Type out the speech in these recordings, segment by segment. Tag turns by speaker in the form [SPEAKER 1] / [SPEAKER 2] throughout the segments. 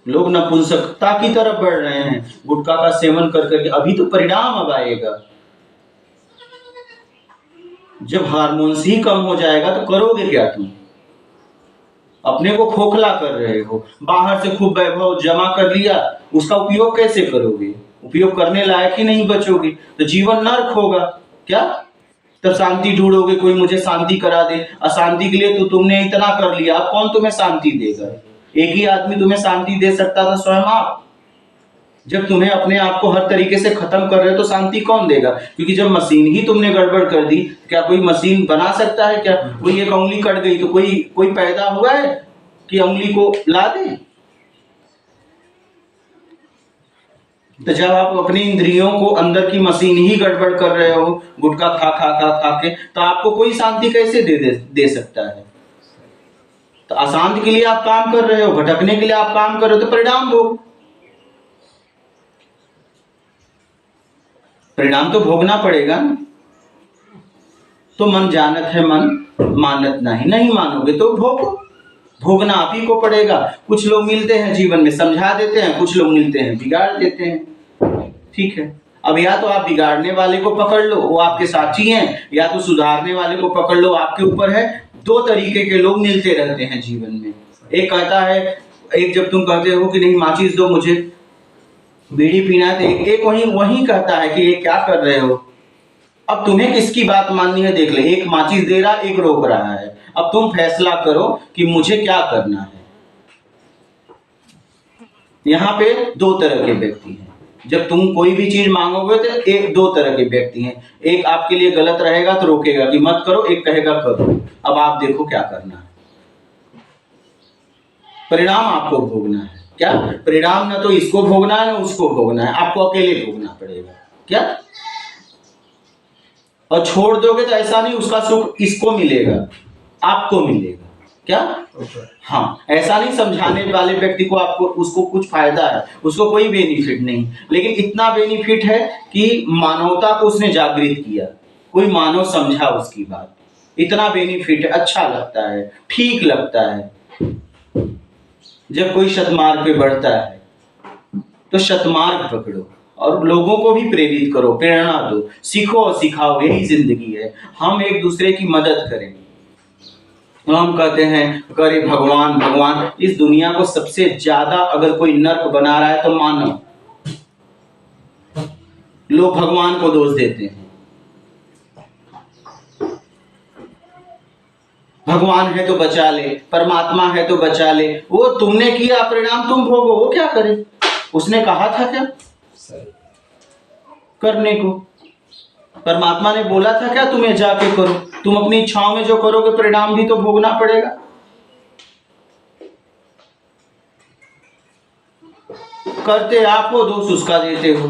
[SPEAKER 1] लोग नपुंसकता की तरफ बढ़ रहे हैं गुटखा का सेवन कर करके। अभी तो परिणाम अब आएगा। जब हार्मोन्स ही कम हो जाएगा तो करोगे क्या तुम? अपने को खोखला कर रहे हो, बाहर से खूब वैभव जमा कर लिया, उसका उपयोग कैसे करोगे? उपयोग करने लायक ही नहीं बचोगे तो जीवन नर्क होगा क्या? तब शांति ढूंढोगे, कोई मुझे शांति करा दे। अशांति के लिए तो तुमने इतना कर लिया, अब कौन तुम्हें शांति देगा? एक ही आदमी तुम्हें शांति दे सकता था, स्वयं आप। जब तुम्हें अपने आप को हर तरीके से खत्म कर रहे हो तो शांति कौन देगा? क्योंकि जब मशीन ही तुमने गड़बड़ कर दी, क्या कोई मशीन बना सकता है क्या? कोई एक उंगली कट गई तो कोई पैदा हुआ है कि उंगली को ला दे? तो जब आप अपनी इंद्रियों को अंदर की मशीन ही गड़बड़ कर रहे हो गुटखा खा के, तो आपको कोई शांति कैसे दे सकता है? तो अशांत के लिए आप काम कर रहे हो, भटकने के लिए आप काम कर रहे हो, तो परिणाम भोग। परिणाम तो भोगना पड़ेगा ना। तो मन जानत है मन मानत नहीं, नहीं मानोगे तो भोगो। भोगना आप ही को पड़ेगा। कुछ लोग मिलते हैं जीवन में समझा देते हैं, कुछ लोग मिलते हैं बिगाड़ देते हैं। ठीक है, अब या तो आप बिगाड़ने वाले को पकड़ लो, वो आपके साथी हैं, या तो सुधारने वाले को पकड़ लो, आपके ऊपर है। दो तरीके के लोग मिलते रहते हैं जीवन में। एक कहता है, एक जब तुम कहते हो कि नहीं माचिस दो मुझे, बीड़ी पीना है, तो एक वही कहता है कि ये क्या कर रहे हो। अब तुम्हें किसकी बात माननी है देख ले। एक माचिस दे रहा, एक रोक रहा है। अब तुम फैसला करो कि मुझे क्या करना है। यहाँ पे दो तरह के व्यक्ति हैं। जब तुम कोई भी चीज मांगोगे तो एक दो तरह के व्यक्ति हैं। एक आपके लिए गलत रहेगा तो रोकेगा कि मत करो, एक कहेगा करो। अब आप देखो क्या करना है। परिणाम आपको भोगना है। क्या परिणाम? ना तो इसको भोगना है ना उसको भोगना है, आपको अकेले भोगना पड़ेगा। क्या? और छोड़ दोगे तो ऐसा नहीं उसका सुख इसको मिलेगा, आपको मिलेगा। क्या? हाँ, ऐसा नहीं समझाने वाले व्यक्ति को आपको उसको कुछ फायदा है, उसको कोई बेनिफिट नहीं, लेकिन इतना बेनिफिट है कि मानवता को उसने जागृत किया, कोई मानव समझा उसकी बात। इतना बेनिफिट है, अच्छा लगता है, ठीक लगता है। जब कोई शतमार्ग पे बढ़ता है तो शतमार्ग पकड़ो और लोगों को भी प्रेरित करो, प्रेरणा दो, सीखो और सिखाओ। यही जिंदगी है। हम एक दूसरे की मदद करें। हम कहते हैं करे भगवान भगवान। इस दुनिया को सबसे ज्यादा अगर कोई नर्क बना रहा है तो मानव। लोग भगवान को दोष देते हैं, भगवान है तो बचा ले, परमात्मा है तो बचा ले। वो तुमने किया, परिणाम तुम भोगो। वो क्या करे? उसने कहा था क्या करने को? परमात्मा ने बोला था क्या तुम्हें जाके करो? तुम अपनी इच्छाओं में जो करोगे परिणाम भी तो भोगना पड़ेगा। करते आप हो, दोष उसका देते हो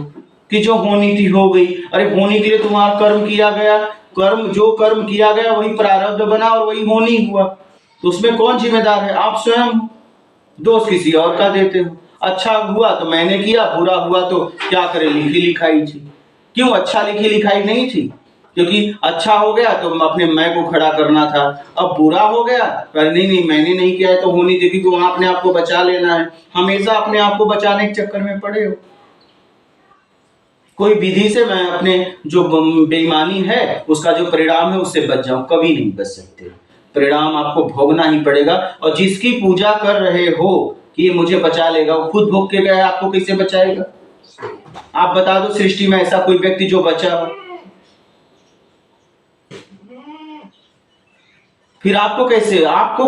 [SPEAKER 1] कि जो होनी थी हो गई। अरे होने के लिए तुम्हारा कर्म किया गया, जो कर्म किया गया वही प्रारब्ध बना और वही होनी हुआ। तो उसमें कौन जिम्मेदार है? आप स्वयं। दोष किसी और का देते हो। अच्छा हुआ तो मैंने किया, बुरा हुआ तो क्या करे, लिखी लिखाई थी। क्यों? अच्छा लिखी लिखाई नहीं थी, क्योंकि अच्छा हो गया तो अपने मैं को खड़ा करना था। अब बुरा हो गया पर नहीं मैंने नहीं किया है तो होनी थी, क्योंकि वहां अपने आप को बचा लेना है। हमेशा अपने आप को बचाने के चक्कर में पड़े हो। कोई विधि से मैं अपने जो बेईमानी है उसका जो परिणाम है उससे बच जाऊं, कभी नहीं बच सकते। परिणाम आपको भोगना ही पड़ेगा। और जिसकी पूजा कर रहे हो कि ये मुझे बचा लेगा, वो खुद भोग के गया, आपको कैसे बचाएगा? आप बता दो सृष्टि में ऐसा कोई व्यक्ति जो बचा हो। फिर आपको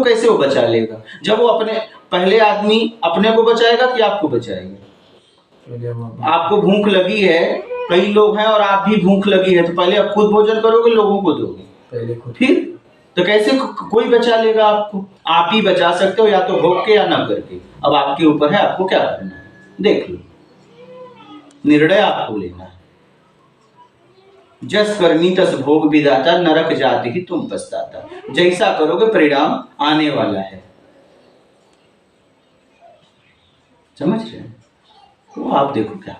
[SPEAKER 1] कैसे वो बचा लेगा? जब वो अपने पहले आदमी अपने को बचाएगा कि आपको बचाएगा? आपको भूख लगी है, कई लोग हैं और आप भी भूख लगी है, तो पहले आप खुद भोजन करोगे, लोगों को दोगे पहले खुद। फिर तो कैसे कोई बचा लेगा आपको? आप ही बचा सकते हो, या तो भोग के या ना करके। अब आपके ऊपर है आपको क्या करना है, देख लो। निर्णय आपको लेना है। जस करनी तस भोग विधाता, नरक जाति ही तुम पछताता। जैसा करोगे परिणाम आने वाला है। समझ रहे हैं? तो आप देखो क्या